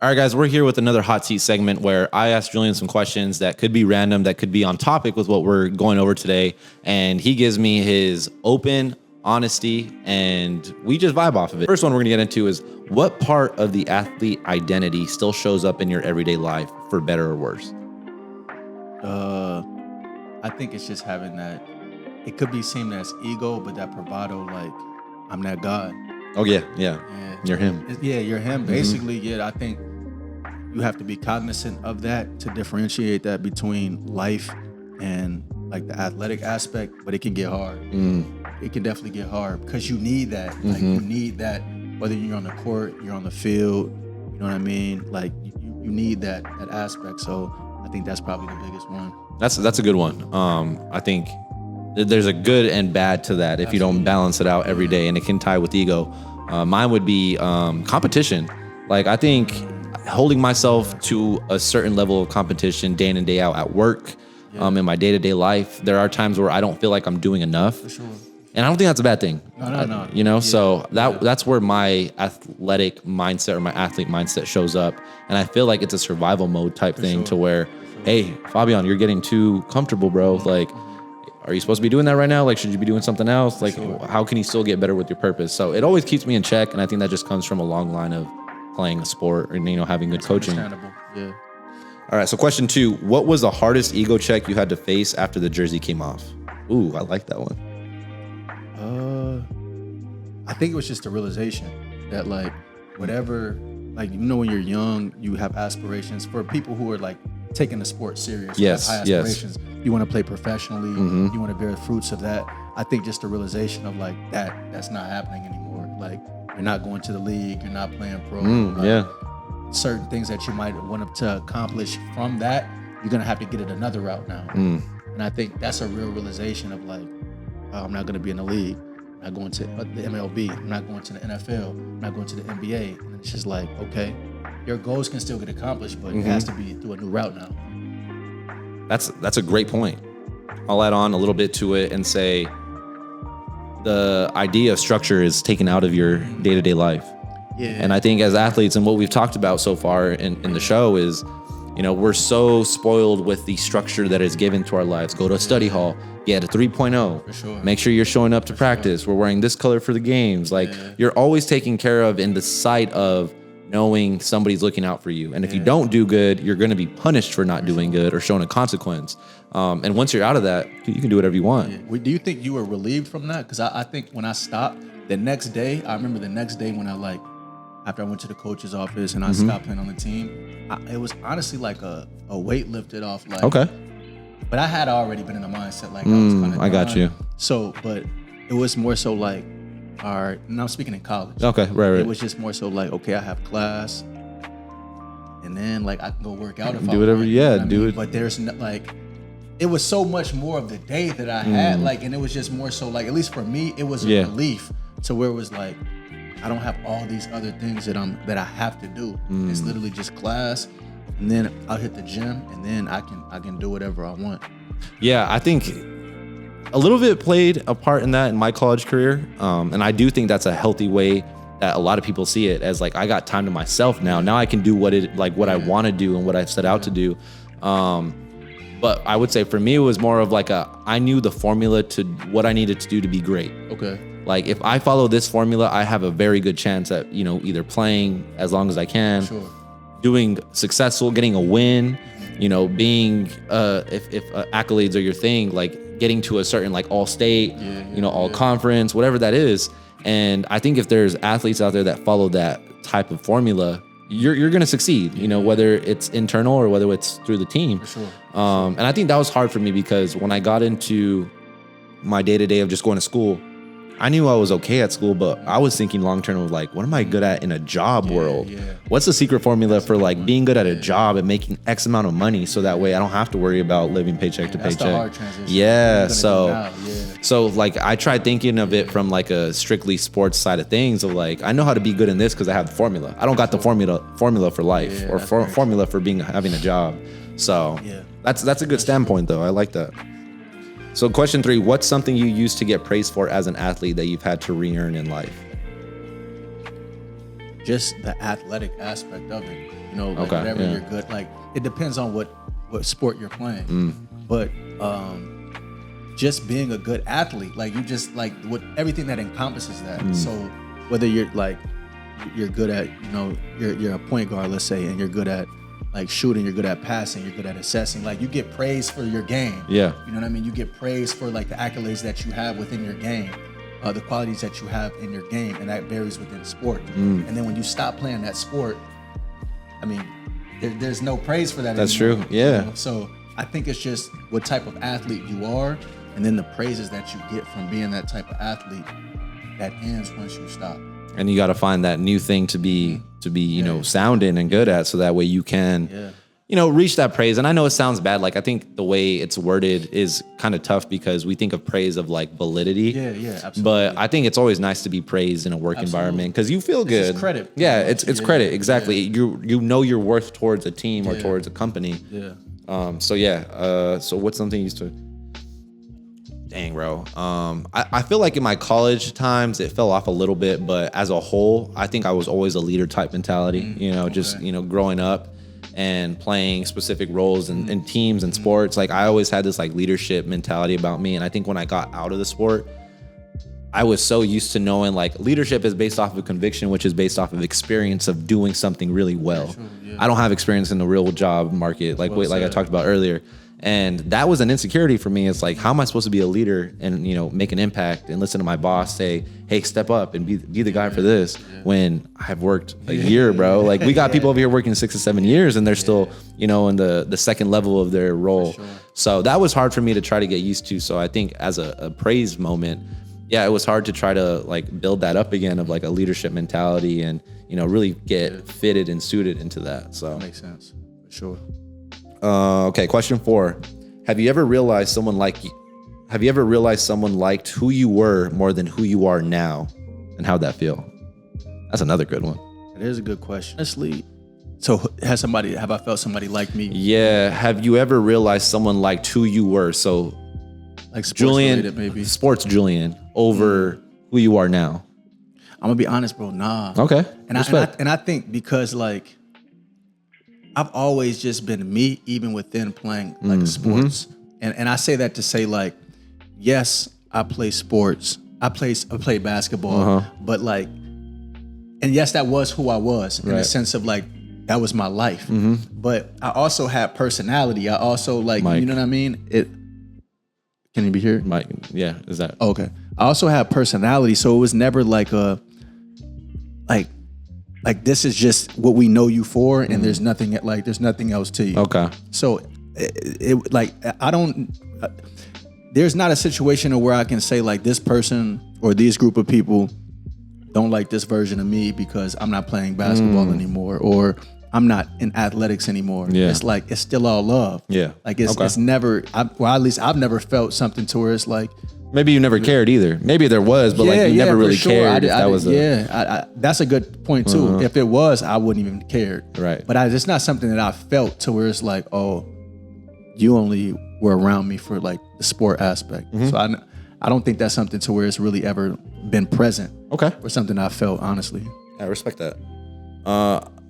All right, guys, we're here with another hot seat segment where I ask Julian some questions that could be random, that could be on topic with what we're going over today. And he gives me his open honesty and we just vibe off of it. First one we're gonna get into is what part of the athlete identity still shows up in your everyday life for better or worse? I think it's just having that, it could be seen as ego, but that bravado, like, I'm that God. Oh, yeah. You're him. You're him. Basically, I think you have to be cognizant of that to differentiate that between life and like the athletic aspect, but it can get hard. It can definitely get hard because you need that. Like you need that, whether you're on the court, you're on the field, you know what I mean? Like you need that aspect. So I think that's probably the biggest one. That's a good one. I think there's a good and bad to that if you don't balance it out every day, and it can tie with ego. Mine would be competition. Like I think holding myself to a certain level of competition day in and day out at work, in my day-to-day life, there are times where I don't feel like I'm doing enough. For sure. And I don't think that's a bad thing. No. You know, so that's where my athletic mindset or my athlete mindset shows up. And I feel like it's a survival mode type thing to where, hey, Fabian, you're getting too comfortable, bro. Like, are you supposed to be doing that right now? Like, should you be doing something else? Like, how can you still get better with your purpose? So it always keeps me in check. And I think that just comes from a long line of playing a sport or, you know, having good coaching. Understandable. Yeah. All right. So question 2, what was the hardest ego check you had to face after the jersey came off? Ooh, I like that one. I think it was just a realization that like whatever, like, you know, when you're young, you have aspirations. For people who are like taking the sport serious, yes, high aspirations. You want to play professionally, you want to bear the fruits of that. I think just the realization of like that's not happening anymore. Like you're not going to the league, you're not playing pro. Certain things that you might want to accomplish from that, you're gonna have to get it another route now. And I think that's a real realization of like, I'm not gonna be in the league. I'm not going to the MLB. I'm not going to the NFL. I'm not going to the NBA. And it's just like, okay, your goals can still get accomplished, but it has to be through a new route now. That's a great point. I'll add on a little bit to it and say the idea of structure is taken out of your day-to-day life. Yeah. And I think as athletes and what we've talked about so far in the show is, you know, we're so spoiled with the structure that is given to our lives. Go to a study hall, get a 3.0. For sure. Make sure you're showing up to practice. We're wearing this color for the games. Like you're always taken care of in the sight of knowing somebody's looking out for you. And if you don't do good, you're going to be punished for not doing good or shown a consequence. And once you're out of that, you can do whatever you want. Yeah. Do you think you were relieved from that? Because I think when I stopped, the next day, I remember the next day when after I went to the coach's office and I stopped playing on the team, it was honestly like a weight lifted off. Like, okay. But I had already been in a mindset like I was kind of I got you. So, but it was more so like, all right, and I'm speaking in college. Okay, right. It was just more so like, okay, I have class, and then like I can go work out if I do whatever. want, Yeah, you know what I do mean? it. But there's like, it was so much more of the day that I had, like, and it was just more so like, at least for me, it was a relief to where it was like, I don't have all these other things that I have to do. It's literally just class, and then I'll hit the gym, and then I can do whatever I want. Yeah, I think a little bit played a part in that in my college career, and I do think that's a healthy way that a lot of people see it as like I got time to myself now. Now I can do what I want to do and what I've set out to do. But I would say for me it was more of like I knew the formula to what I needed to do to be great. Okay. Like if I follow this formula, I have a very good chance at, you know, either playing as long as I can, doing successful, getting a win, you know, being if accolades are your thing, like getting to a certain like all state, you know, all conference, whatever that is. And I think if there's athletes out there that follow that type of formula, you're going to succeed, you know, whether it's internal or whether it's through the team. For sure. And I think that was hard for me because when I got into my day-to-day of just going to school, I knew I was okay at school, but I was thinking long-term of like, what am I good at in a job world? What's the secret formula for like being good at a job and making X amount of money so that way I don't have to worry about living paycheck to paycheck? That's the hard transition. Yeah. So like I tried thinking of it from like a strictly sports side of things of like, I know how to be good in this because I have the formula. I don't got the formula for life or formula for having a job. So that's a good standpoint though. I like that. So question 3, what's something you used to get praised for as an athlete that you've had to re-earn in life? just the athletic aspect of it. You know, like whatever you're good. Like it depends on what sport you're playing. But just being a good athlete, like you just like what everything that encompasses that. So whether you're like you're good at, you know, you're a point guard, let's say, and you're good at like shooting, you're good at passing, you're good at assessing. Like you get praise for your game. Yeah. You know what I mean? You get praise for like the accolades that you have within your game, the qualities that you have in your game, and that varies within sport. And then when you stop playing that sport, I mean, there's no praise for that. That's anymore, true. Yeah. You know? So I think it's just what type of athlete you are, and then the praises that you get from being that type of athlete that ends once you stop. And you got to find that new thing to be you know, sound in and good at, so that way you can you know, reach that praise. And I know it sounds bad. Like I think the way it's worded is kind of tough because we think of praise of like validity. Yeah, absolutely. But I think it's always nice to be praised in a work environment because you feel good. It's credit. Yeah, it's credit. Exactly. You know your worth towards a team or towards a company. Yeah. So what's something you used to? Dang, bro. I feel like in my college times it fell off a little bit, but as a whole, I think I was always a leader type mentality. You know, just you know, growing up and playing specific roles in teams and sports. Like I always had this like leadership mentality about me, and I think when I got out of the sport, I was so used to knowing like leadership is based off of conviction, which is based off of experience of doing something really well. I don't have experience in the real job market, like like I talked about earlier. And that was an insecurity for me. It's like, how am I supposed to be a leader and, you know, make an impact and listen to my boss say, hey, step up and be the guy for this when I've worked a year, bro. Like we got people over here working 6 to 7 years and they're still, you know, in the second level of their role. So that was hard for me to try to get used to. So I think as a praise moment, it was hard to try to like build that up again of like a leadership mentality and, you know, really get fitted and suited into that. So makes sense. For sure. Okay, question 4. Have you ever realized someone liked who you were more than who you are now? And how'd that feel? That's another good one. It is a good question. Honestly, so have I felt somebody like me? Yeah. Have you ever realized someone liked who you were? So like sports Julian, related, maybe. Sports Julian over who you are now? I'm gonna be honest, bro. Nah. Okay. And I think because like I've always just been me, even within playing like sports. And I say that to say like, yes, I play sports. I play basketball, but like, and yes, that was who I was in the sense of like, that was my life. But I also had personality. I also like, Mike. You know what I mean? Can you be here? Mike, yeah, is that? Oh, okay. I also had personality. So it was never like like this is just what we know you for, and there's nothing else to you. Okay. So it like I don't. There's not a situation where I can say like this person or these group of people don't like this version of me because I'm not playing basketball anymore or I'm not in athletics anymore. Yeah. It's like it's still all love. Yeah. Like it's never. At least I've never felt something to where it's like. Maybe you never cared either. Maybe there was, but like you never really cared. That's a good point too. If it was, I wouldn't even care. Right. But it's not something that I felt to where it's like, oh, you only were around me for like the sport aspect. So I don't think that's something to where it's really ever been present. Okay. Or something I felt, honestly. I respect that.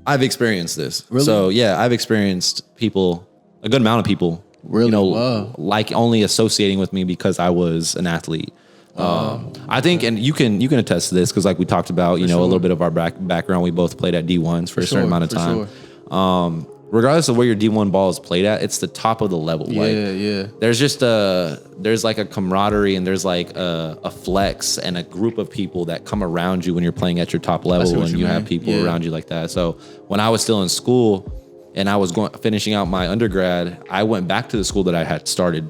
I've experienced this. Really? So yeah, I've experienced people, a good amount of people, really, you know, like only associating with me because I was an athlete. I think, and you can attest to this because like we talked about, you know, a little bit of our background. We both played at D1s for a certain amount of time. Regardless of where your D1 ball is played at, it's the top of the level. There's just there's like a camaraderie and there's like a flex and a group of people that come around you when you're playing at your top level and you have people around you like that. So when I was still in school and I was finishing out my undergrad, I went back to the school that I had started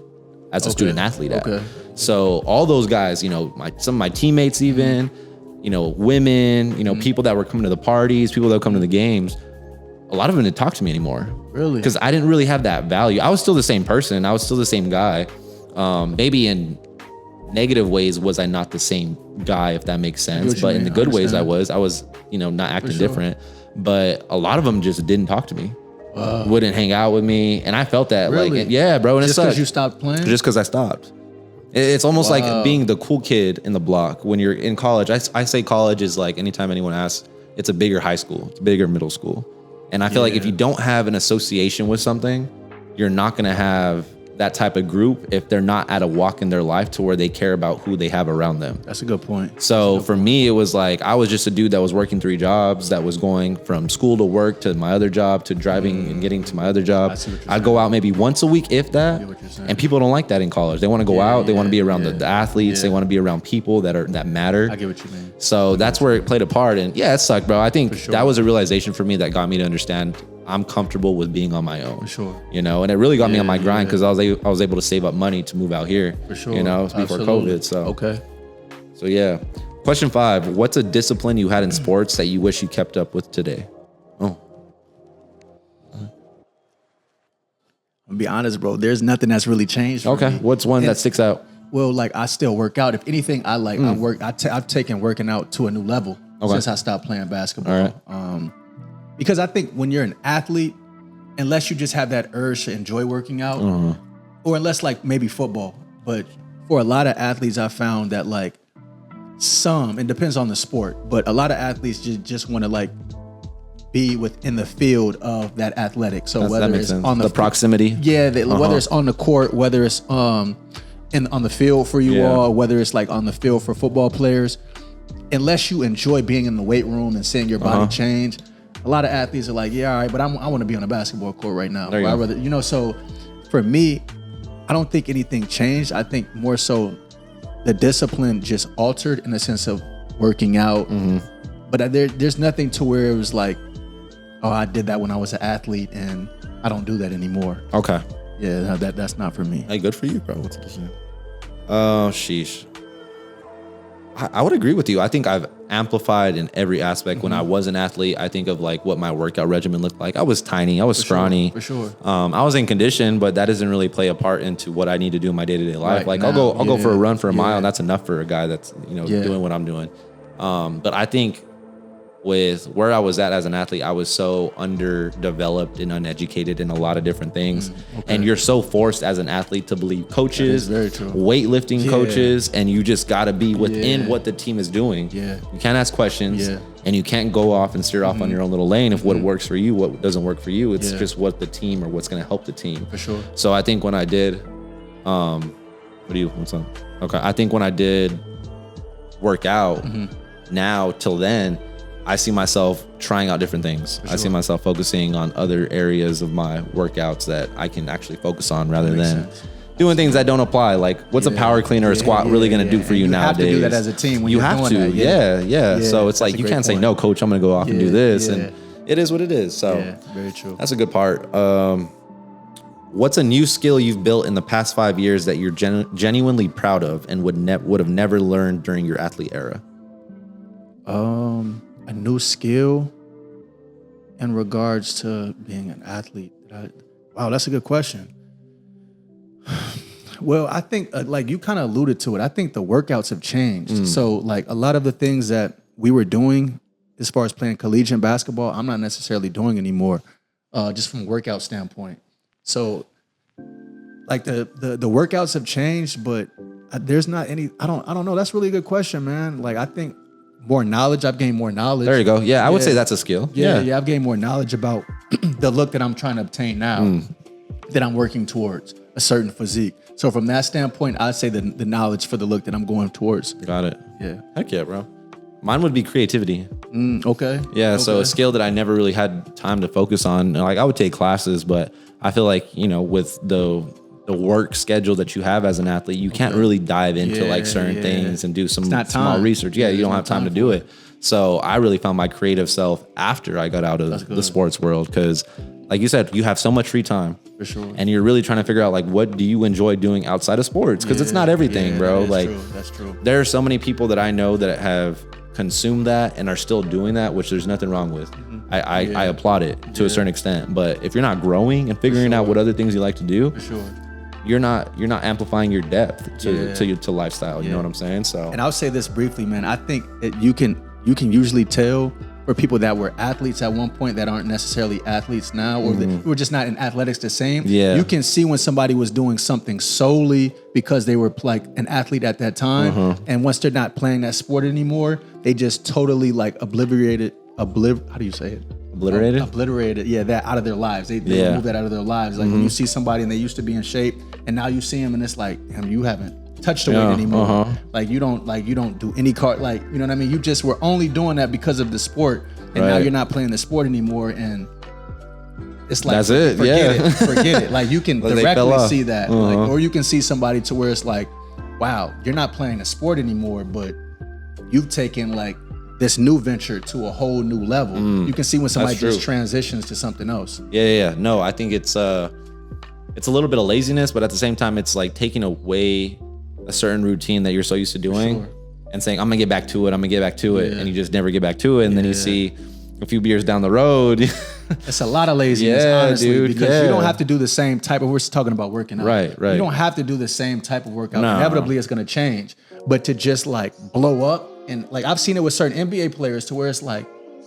as a student athlete at. So all those guys, you know, some of my teammates even, you know, women, you know, people that were coming to the parties, people that would come to the games, a lot of them didn't talk to me anymore. Really? Because I didn't really have that value. I was still the same person. I was still the same guy. Maybe in negative ways was I not the same guy, if that makes sense. But in the good ways I was, you know, not acting different. But a lot of them just didn't talk to me. Wouldn't hang out with me. And I felt that like, yeah, bro. And just because you stopped playing? Just because I stopped. It's almost like being the cool kid in the block when you're in college. I say college is like anytime anyone asks, it's a bigger high school, it's a bigger middle school. And I feel like if you don't have an association with something, you're not going to have that type of group if they're not at a walk in their life to where they care about who they have around them. That's a good point. So for me, it was like, I was just a dude that was working 3 jobs, that was going from school to work to my other job to driving and getting to my other job. I'd go out maybe once a week, if that. And people don't like that in college. They want to go out. They want to be around the athletes. They want to be around people that matter. I get what you mean. So that's where it played a part. And yeah, it sucked, bro. I think that was a realization for me that got me to understand I'm comfortable with being on my own. For sure. You know, and it really got me on my grind because I was able to save up money to move out here. For sure. You know, before COVID. So okay. So yeah. Question 5. What's a discipline you had in sports that you wish you kept up with today? Oh. I'm gonna be honest, bro. There's nothing that's really changed for me. What's one that sticks out? Well, like I still work out. If anything, I like I work. I've taken working out to a new level since I stopped playing basketball. All right. Because I think when you're an athlete, unless you just have that urge to enjoy working out, or unless like maybe football, but for a lot of athletes, I found that like it depends on the sport, but a lot of athletes just want to like be within the field of that athletic. So whether it's on the proximity, whether it's on the court, whether it's on the field for you all, whether it's like on the field for football players, unless you enjoy being in the weight room and seeing your body change. A lot of athletes are like, yeah, all right, but I want to be on a basketball court right now. I'd rather, so for me, I don't think anything changed. I think more so the discipline just altered in the sense of working out. But there's nothing to where it was like, oh, I did that when I was an athlete and I don't do that anymore. Okay. Yeah, that's not for me. Hey, good for you, bro. What's this? Oh, sheesh. I would agree with you. I think I've amplified in every aspect. When I was an athlete, I think of like what my workout regimen looked like. I was tiny. I was scrawny. For sure. I was in condition, but that doesn't really play a part into what I need to do in my day-to-day life. Like I'll go for a run for a mile, and that's enough for a guy that's doing what I'm doing. But I think with where I was at as an athlete, I was so underdeveloped and uneducated in a lot of different things. And you're so forced as an athlete to believe coaches, weightlifting coaches, and you just got to be within what the team is doing. You can't ask questions, and you can't go off and steer off on your own little lane of what works for you, what doesn't work for you. It's just what the team or what's going to help the team. For sure. So I think when I did, what's on? Okay. I think when I did work out, now till then, I see myself trying out different things. I see myself focusing on other areas of my workouts that I can actually focus on rather than doing things that don't apply. Like, what's a power clean or a squat really going to do for you nowadays? You have to do that as a team when you you're have doing to. that. Yeah. So it's like, you can't say, no, coach, I'm going to go off and do this. And it is what it is. So very true. That's a good part. What's a new skill you've built in the past 5 years that you're genuinely proud of and would have never learned during your athlete era? A new skill in regards to being an athlete. Wow, that's a good question. Well, I think like you kind of alluded to it. I think the workouts have changed. So like a lot of the things that we were doing as far as playing collegiate basketball, I'm not necessarily doing anymore, just from a workout standpoint. So like the workouts have changed, but there's not any, I don't know. That's really a good question, man. Like I think more knowledge. I've gained more knowledge. There you go. Yeah, I would say that's a skill. Yeah, I've gained more knowledge about the look that I'm trying to obtain now, that I'm working towards, a certain physique. So from that standpoint, I'd say the knowledge for the look that I'm going towards. Got it. Yeah. Heck yeah, bro. Mine would be creativity. Okay. Yeah, so a skill that I never really had time to focus on. Like I would take classes, but I feel like, with the work schedule that you have as an athlete, you can't really dive into like certain things and do some small research. Yeah, you don't have time to do it. So I really found my creative self after I got out of the sports world, because like you said, you have so much free time. For sure. And you're really trying to figure out like, what do you enjoy doing outside of sports? Because it's not everything, bro. Like that's true. There are so many people that I know that have consumed that and are still doing that, which there's nothing wrong with. I applaud it to a certain extent. But if you're not growing and figuring out what other things you like to do, you're not amplifying your depth to lifestyle. You know what I'm saying? So, and I'll say this briefly, man. I think you can usually tell for people that were athletes at one point that aren't necessarily athletes now, or they were just not in athletics the same. You can see when somebody was doing something solely because they were like an athlete at that time, and once they're not playing that sport anymore, they just totally like obliterated how do you say it? Obliterated? Obliterated, yeah, that out of their lives. They remove that out of their lives. Like when you see somebody and they used to be in shape, and now you see them and it's like, damn, you haven't touched the weight anymore. Like you don't do any like, you know what I mean? You just were only doing that because of the sport, and now you're not playing the sport anymore, and it's like, that's it. Forget it. Like you can directly see that, like, or you can see somebody to where it's like, wow, you're not playing a sport anymore, but you've taken like this new venture to a whole new level. You can see when somebody just transitions to something else. Yeah. No, I think it's a little bit of laziness, but at the same time, it's like taking away a certain routine that you're so used to doing and saying, I'm gonna get back to it. And you just never get back to it. And then you see a few beers down the road. It's a lot of laziness, honestly, because you don't have to do the same type of, we're talking about working out. Right. You don't have to do the same type of workout. No. Inevitably, it's going to change. But to just like blow up, and like I've seen it with certain NBA players to where it's like,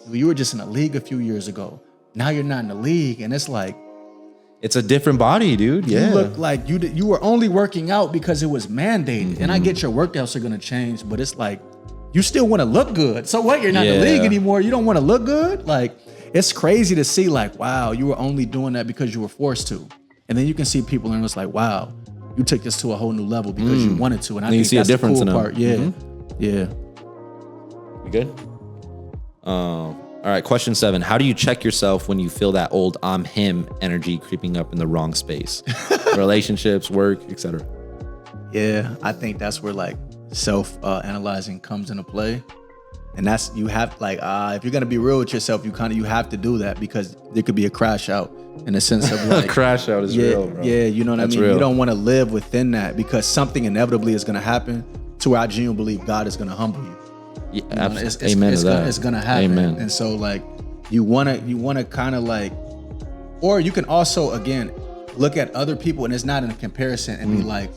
you were just in the league a few years ago. Now you're not in the league. And it's like, it's a different body, dude. You look like you were only working out because it was mandated. And I get your workouts are going to change, but it's like, you still want to look good. So what? You're not in the league anymore. You don't want to look good? Like, it's crazy to see like, wow, you were only doing that because you were forced to. And then you can see people and it's like, wow, you took this to a whole new level because you wanted to. And I think see that's a difference the cool in part. Yeah. You good? All right, question 7. How do you check yourself when you feel that old I'm him energy creeping up in the wrong space? Relationships, work, etc. Yeah, I think that's where like self-analyzing comes into play. And that's, you have like, if you're going to be real with yourself, you have to do that, because there could be a crash out in the sense of like, crash out is real, bro. Yeah, you know what That's I mean? real. You don't want to live within that, because something inevitably is going to happen to where I genuinely believe God is going to humble you. Yeah, absolutely. Amen to that. It's going to happen. Amen. And so like, you want to kind of like, or you can also, again, look at other people, and it's not in a comparison, and be like,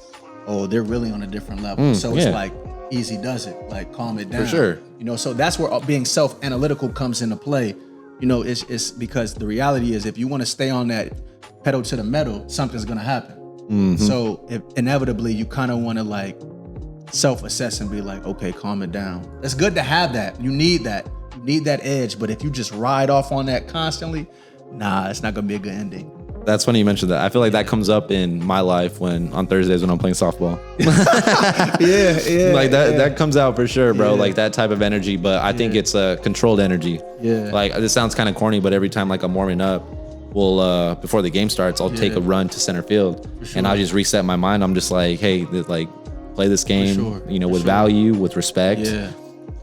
oh, they're really on a different level. So it's like, easy does it, like calm it down. For sure. You know, so that's where being self-analytical comes into play. You know, it's because the reality is, if you want to stay on that pedal to the metal, something's going to happen. So if inevitably you kind of want to like self-assess and be like, okay, calm it down. It's good to have that. You need that. You need that edge. But if you just ride off on that constantly, nah, it's not going to be a good ending. That's funny you mentioned that. I feel like that comes up in my life on Thursdays when I'm playing softball. Like that comes out for sure, bro. Like that type of energy. But I think it's a controlled energy. Like this sounds kind of corny, but every time like I'm warming up, we'll before the game starts, I'll take a run to center field, and I'll just reset my mind. I'm just like, hey, like play this game, you know, with value, with respect.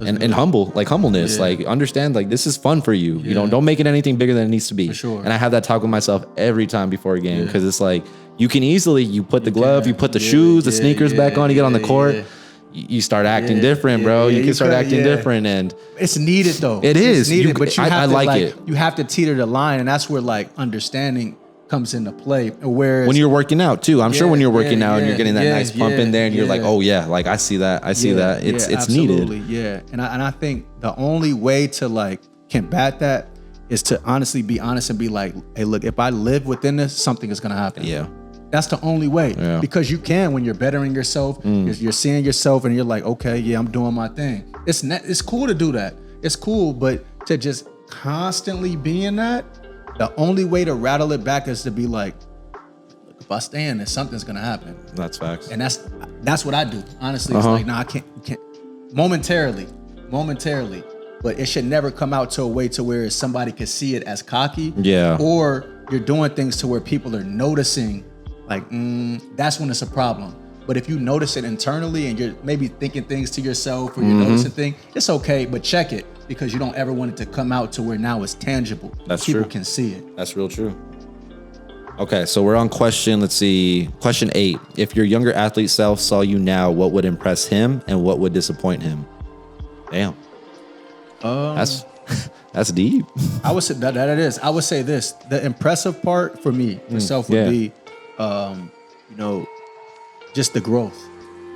And humbleness, like understand, like this is fun for you. You know, don't make it anything bigger than it needs to be. And I have that talk with myself every time before a game, because it's like you can easily, you put the glove, you put the shoes, the sneakers back on, you get on the court, you start acting different, bro. You can start acting different, and it's needed though. It is needed, but you have I to like it. You have to teeter the line, and that's where like understanding comes into play. Whereas when you're working out too, I'm sure when you're working out and you're getting that nice pump in there, and you're like, oh yeah, like I see that, it's needed. And I think the only way to like combat that is to honestly be honest and be like, hey, look, if I live within this, something is gonna happen. That's the only way, because you can, when you're bettering yourself, you're seeing yourself, and you're like, okay, I'm doing my thing. It's cool to do that. It's cool, but to just constantly be in that, the only way to rattle it back is to be like, if I stay in this, something's gonna happen. That's facts. And that's what I do. Honestly, it's like, I can't momentarily, but it should never come out to a way to where somebody could see it as cocky. Or you're doing things to where people are noticing, like, that's when it's a problem. But if you notice it internally and you're maybe thinking things to yourself, or you're noticing things, it's okay, but check it, because you don't ever want it to come out to where now it's tangible. That's people true. Can see it. That's real true. Okay, so we're on question 8. If your younger athlete self saw you now, what would impress him and what would disappoint him? Damn. That's deep. I would say that it is. I would say this: the impressive part for me myself would be, you know, just the growth.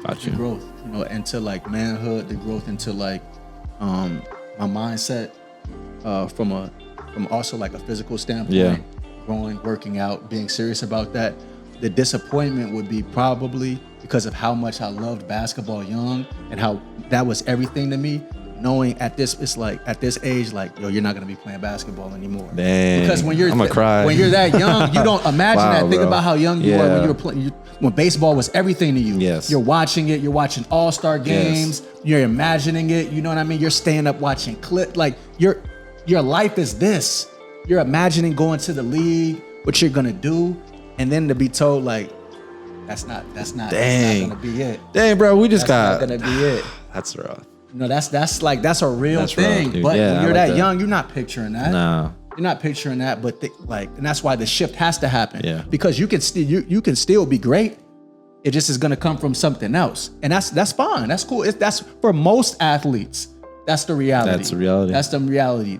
Gotcha. The growth, you know, into like manhood, the growth into like my mindset, from also like a physical standpoint, growing, working out, being serious about that. The disappointment would be probably because of how much I loved basketball young and how that was everything to me. knowing at this age, like, yo, you're not gonna be playing basketball anymore. Dang, because when you're I'm gonna cry. when you're that young, you don't imagine Wow, that. Think bro. about how young you were when you were playing. When baseball was everything to you. Yes. You're watching it. You're watching all-star games. Yes. You're imagining it. You know what I mean? You're staying up watching clip. Like your life is this. You're imagining going to the league, what you're gonna do, and then to be told like, that's not gonna be it. Dang, bro, we just That's got. not gonna be it. That's rough. No, that's a real That's thing. rough, dude. But Yeah, when I you're like that that. young, you're not picturing that. No. You're not picturing that. But and that's why the shift has to happen. Yeah. Because you can still be great. It just is gonna come from something else, and that's fine. That's cool. That's for most athletes. That's the reality. That's the reality. That's the reality.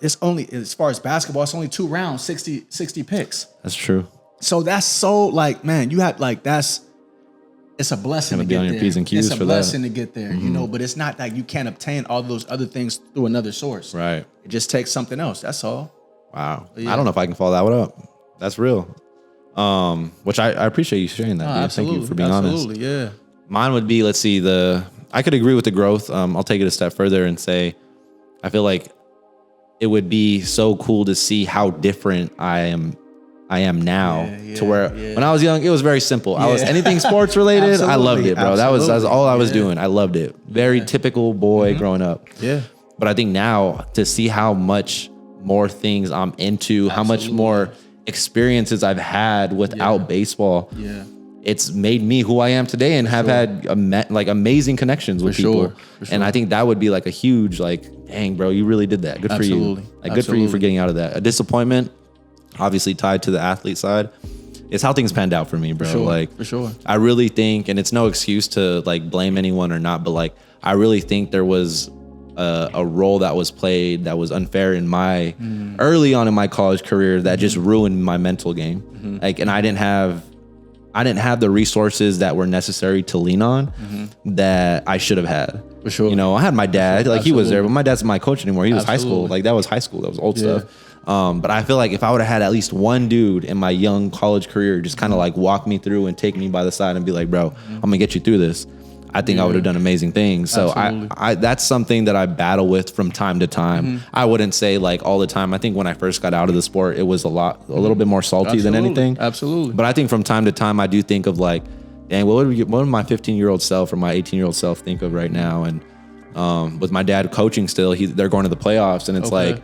It's only, as far as basketball, it's only 2 rounds, 60 picks. That's true. So that's so, like, man, you have, like, it's a blessing to Gotta be get on your there. P's and Q's It's a for that. blessing to get there, you know, but it's not like you can't obtain all those other things through another source. Right. It just takes something else. That's all. Wow. Yeah. I don't know if I can follow that one up. That's real. Which I appreciate you sharing that. Dude. Thank you for being honest. Absolutely, yeah. Mine would be, let's see, I could agree with the growth. I'll take it a step further and say, I feel like it would be so cool to see how different I am now to where when I was young, it was very simple. I was anything sports related. I loved it, bro. That's all I was doing. I loved it. Very typical boy growing up. Yeah. But I think now to see how much more things I'm into, how much more experiences I've had without baseball. Yeah. It's made me who I am today and have had like amazing connections with people. For sure. And I think that would be like a huge, like, dang, bro, you really did that. Good for you. Like, good for you for getting out of that. A disappointment, obviously tied to the athlete side, is how things panned out for me, bro. For sure. I really think, and it's no excuse to like blame anyone or not, but like, I really think there was a role that was played that was unfair in my early on in my college career that just ruined my mental game. Like, and I didn't have the resources that were necessary to lean on that I should have had. For sure. You know, I had my dad, like he was there, but my dad's my coach anymore. He was high school. Like that was high school. That was old stuff. But I feel like if I would have had at least one dude in my young college career just kind of like walk me through and take me by the side and be like, bro, I'm gonna get you through this, I think I would have done amazing things. So I that's something that I battle with from time to time. I wouldn't say like all the time. I think when I first got out of the sport, it was a little bit more salty than anything. Absolutely. But I think from time to time, I do think of like, dang, what would my 15-year-old self or my 18-year-old self think of right now? And with my dad coaching still, they're going to the playoffs, and it's like,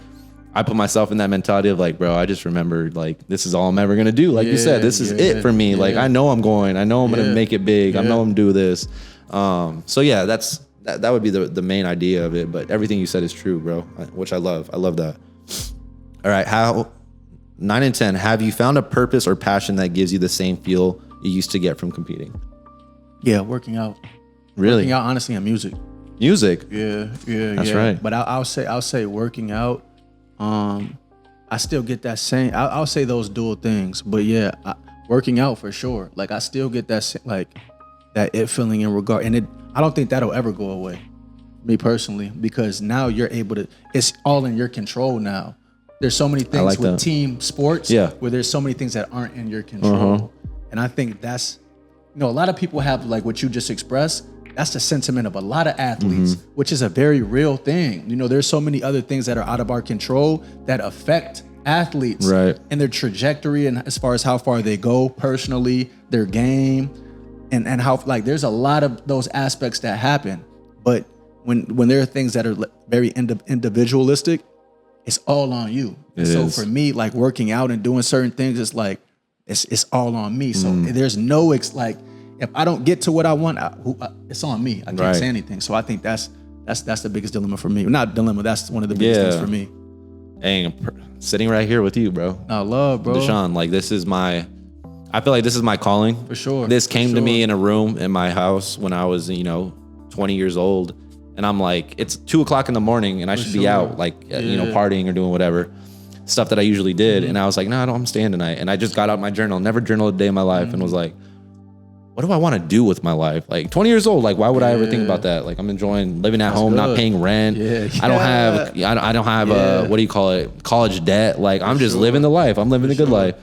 I put myself in that mentality of like, bro, I just remembered like, this is all I'm ever gonna do. Like you said, this is it for me. Like I know I'm going. I know I'm gonna make it big. I know I'm gonna do this. So yeah, that would be the main idea of it. But everything you said is true, bro. Which I love. I love that. All right, 9 and 10. Have you found a purpose or passion that gives you the same feel you used to get from competing? Yeah, working out. Really? Working out, honestly, and music. Music. Yeah. That's right. But I'll say working out. I still get that same. I'll say those dual things. But yeah, working out for sure. Like I still get that that it feeling in regard, and I don't think that'll ever go away. Me personally, because now you're able to. It's all in your control now. There's so many things like with that. team sports where there's so many things that aren't in your control. And I think that's, a lot of people have like what you just expressed. That's the sentiment of a lot of athletes, which is a very real thing. There's so many other things that are out of our control that affect athletes and their trajectory and as far as how far they go personally, their game, and how like there's a lot of those aspects that happen. But when there are things that are very individualistic, it's all on you. For me, like working out and doing certain things, it's like it's all on me. So there's no if I don't get to what I want, it's on me. I can't say anything. So I think that's the biggest dilemma for me. Not dilemma. That's one of the biggest things for me. Dang, sitting right here with you, bro. I love, bro. Deshaun, like I feel like this is my calling. For sure. This came to me in a room in my house when I was, 20 years old. And I'm like, it's 2:00 in the morning and I should be out partying or doing whatever. Stuff that I usually did. And I was like, no, I'm staying tonight. And I just got out my journal, never journaled a day in my life, and was like, what do I want to do with my life? Like 20 years old, like why would I ever think about that? Like I'm enjoying living at home, not paying rent. I don't have what do you call it? College debt. Like I'm just living the life. I'm living the good life.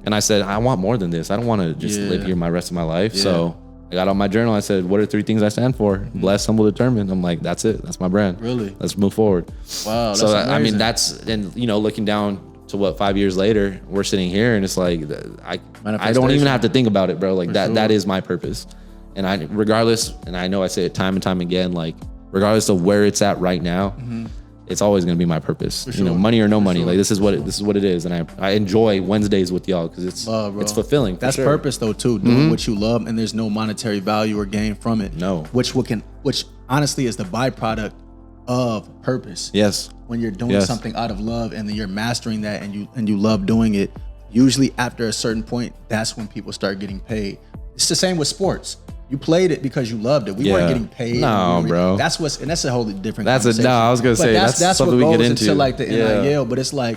And I said, I want more than this. I don't want to just live here my rest of my life. So I got on my journal. I said, what are 3 things I stand for? Blessed, humble, determined. I'm like, that's it. That's my brand. Really? Let's move forward. Wow. That's so, amazing. I mean, and looking down to 5 years later, we're sitting here and it's like, I don't even have to think about it, bro. Like that is my purpose. And regardless, and I know I say it time and time again, like regardless of where it's at right now, it's always going to be my purpose. Money or no money. Like this is what it is. And I enjoy Wednesdays with y'all because it's fulfilling. That's purpose though too, doing what you love, and there's no monetary value or gain from it. No. Which honestly is the byproduct of purpose. Yes. When you're doing something out of love and then you're mastering that and you love doing it, usually after a certain point, that's when people start getting paid. It's the same with sports. You played it because you loved it. We weren't getting paid. No, bro. That's and that's a whole different conversation. I was gonna say that's something we get into. Like the NIL, but it's like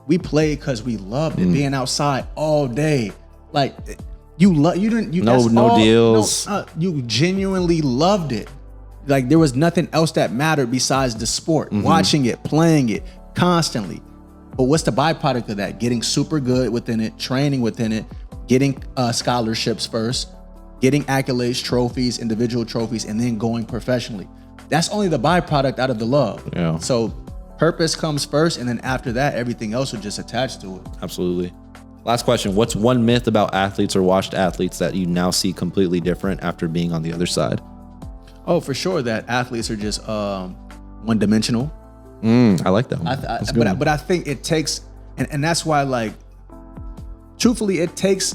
we played because we loved it. Being outside all day, like you didn't. No deals. You genuinely loved it. Like there was nothing else that mattered besides the sport. Watching it, playing it constantly. But what's the byproduct of that? Getting super good within it, training within it, getting scholarships first, getting accolades, trophies, individual trophies, and then going professionally. That's only the byproduct out of the love. Yeah. So purpose comes first, and then after that, everything else will just attach to it. Absolutely. Last question. What's one myth about athletes or washed athletes that you now see completely different after being on the other side? Oh, for sure that athletes are just one-dimensional. I like that one. But I think it takes, and that's why, like, truthfully, it takes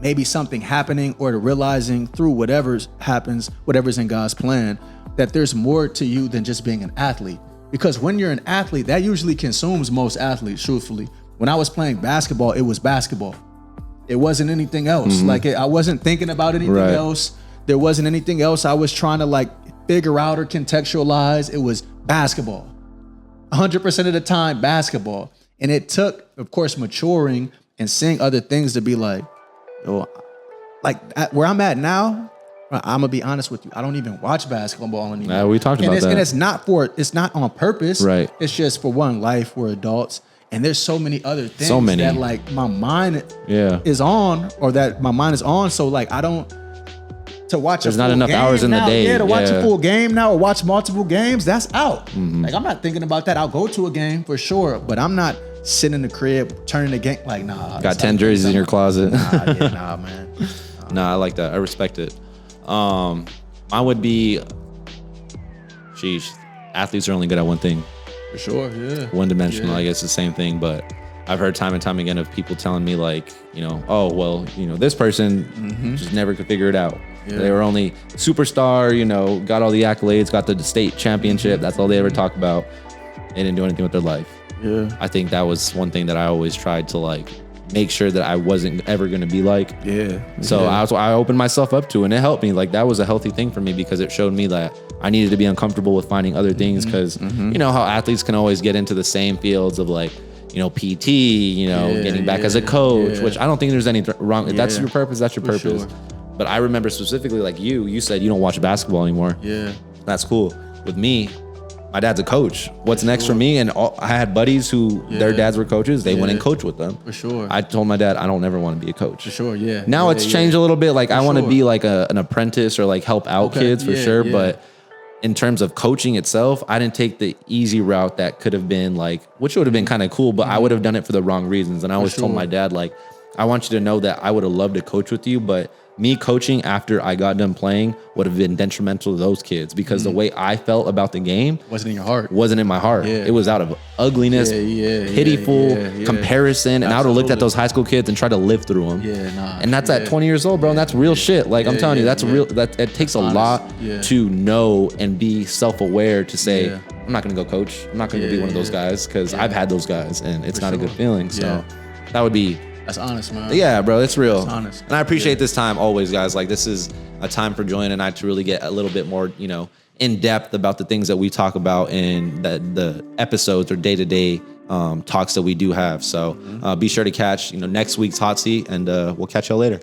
maybe something happening or to realizing through whatever's in God's plan, that there's more to you than just being an athlete. Because when you're an athlete, that usually consumes most athletes, truthfully. When I was playing basketball, it was basketball. It wasn't anything else. Like I wasn't thinking about anything else. There wasn't anything else I was trying to like figure out or contextualize. It was basketball. 100% of the time, basketball. And it took, of course, maturing and seeing other things to be like, where I'm at now, I'm gonna be honest with you. I don't even watch basketball anymore. We talked about that. And it's not on purpose. Right. It's just for one, life. We're adults, and there's so many other things that like my mind is on, or that my mind is on. So like I don't to watch. There's not enough hours in the day. Yeah, to watch a full game now or watch multiple games. That's out. Like I'm not thinking about that. I'll go to a game for sure, but I'm not sitting in the crib turning the game like nah. Got 10 jerseys in your closet. Nah, man. Nah, I like that. I respect it. Mine would be, athletes are only good at one thing. For sure, yeah. One dimensional, I guess the same thing, but I've heard time and time again of people telling me like, oh, well, this person just never could figure it out. Yeah. They were only superstar, got all the accolades, got the state championship. That's all they ever talk about. They didn't do anything with their life. Yeah. I think that was one thing that I always tried to like make sure that I wasn't ever going to be like. Yeah. So I opened myself up to, and it helped me. Like that was a healthy thing for me because it showed me that I needed to be uncomfortable with finding other things because you know how athletes can always get into the same fields of like, PT, getting back as a coach, which I don't think there's any wrong. If that's your purpose, that's your purpose. Sure. But I remember specifically like you said you don't watch basketball anymore. Yeah. That's cool. With me, my dad's a coach. What's next for me? And I had buddies who their dads were coaches. They went and coached with them. For sure. I told my dad, I don't ever want to be a coach. For sure, yeah. Now it's changed a little bit. Like I want to be like an apprentice or like help out kids for sure. Yeah. But in terms of coaching itself, I didn't take the easy route that could have been like, which would have been kind of cool, but I would have done it for the wrong reasons. And I always told my dad, like, I want you to know that I would have loved to coach with you, but me coaching after I got done playing would have been detrimental to those kids because the way I felt about the game wasn't in your heart. Wasn't in my heart. Yeah. It was out of ugliness, pitiful comparison. And I would have looked at those high school kids and tried to live through them. And that's at 20 years old, bro. And that's real shit. Like I'm telling you, that's real. That it takes a lot to know and be self-aware to say, I'm not going to go coach. I'm not going to be one of those guys because I've had those guys and it's not a good feeling. So that would be. That's honest, man. Yeah, bro, it's real. That's honest. And I appreciate this time always, guys. Like this is a time for Julian and I to really get a little bit more, in depth about the things that we talk about in the episodes or day-to-day talks that we do have. So be sure to catch, next week's Hot Seat and we'll catch y'all later.